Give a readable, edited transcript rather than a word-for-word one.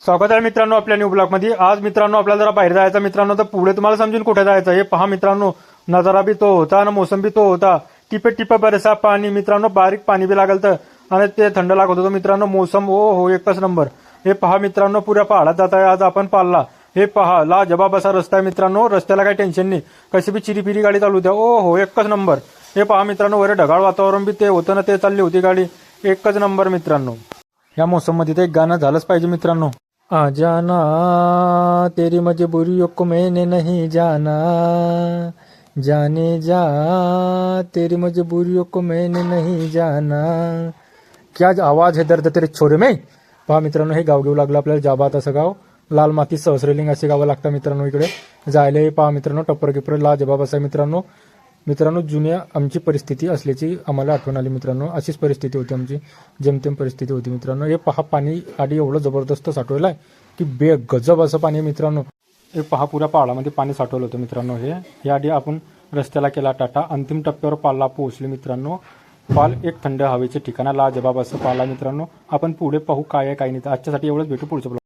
स्वागत आहे मित्रांनो आपल्या न्यू ब्लॉग मध्ये। आज मित्रांनो आपल्याला जरा बाहेर जायचं मित्रांनो, तर पुढे तुम्हाला समजून कुठे जायचं हे पहा मित्रांनो। नजारा बी तो होता आणि मोसम बी तो होता, टिपे टिपे बरसा पाणी मित्रांनो, बारीक पाणी बी लागलं तर आणि ते थंड लागत होतं मित्रांनो। मोसम ओ हो एकच नंबर। हे पहा मित्रांनो पुऱ्या पहाडात जात आहे आज आपण पालला। हे पहा लाजबाब असा रस्ता आहे मित्रांनो, रस्त्याला काही टेन्शन नाही, कशी बी चिरीपिरी गाडी चालू द्या। ओ हो एकच नंबर। हे पहा मित्रांनो वर ढगाळ वातावरण बी ते होतं ना, ते चालली होती गाडी, एकच नंबर मित्रांनो। या मोसम मध्ये ते एक गाणं झालंच पाहिजे मित्रांनो। आ जाना तेरी मजबूरियों को मैंने नहीं जाना, जाने जा तेरी मजबूरियों को मैंने नहीं जाना। क्या आवाज है दर्द तेरे छोरे में। पहा मित्रांनो हे गाव घेऊ लागलं आपल्याला, जाबात असं गाव, लाल माती सहस्रेलिंग असे गावं लागतात मित्रांनो इकडे जायला। हे पहा मित्रांनो टप्पर गिप्पर लाजबाब असं मित्रांनो। मित्रांनो जुन्या आमची परिस्थिती असल्याची आम्हाला आठवण आली मित्रांनो। अशीच परिस्थिती होती आमची, जेमतेम परिस्थिती होती मित्रांनो। हे पहा पाणी आधी एवढं जबरदस्त साठवलं आहे की बेगजब असं पाणी आहे मित्रांनो। हे पहा पुऱ्या पहाडामध्ये पाणी साठवलं होतं मित्रांनो। हे याआधी आपण रस्त्याला केला टाटा, अंतिम टप्प्यावर पाला पोहोचले मित्रांनो। पाल एक थंड हवेचे ठिकाण लाजबाब असं पाला मित्रांनो। आपण पुढे पाहू काय आहे काय नाही। आजच्यासाठी एवढंच, भेटू पुढच्या ब्लॉग।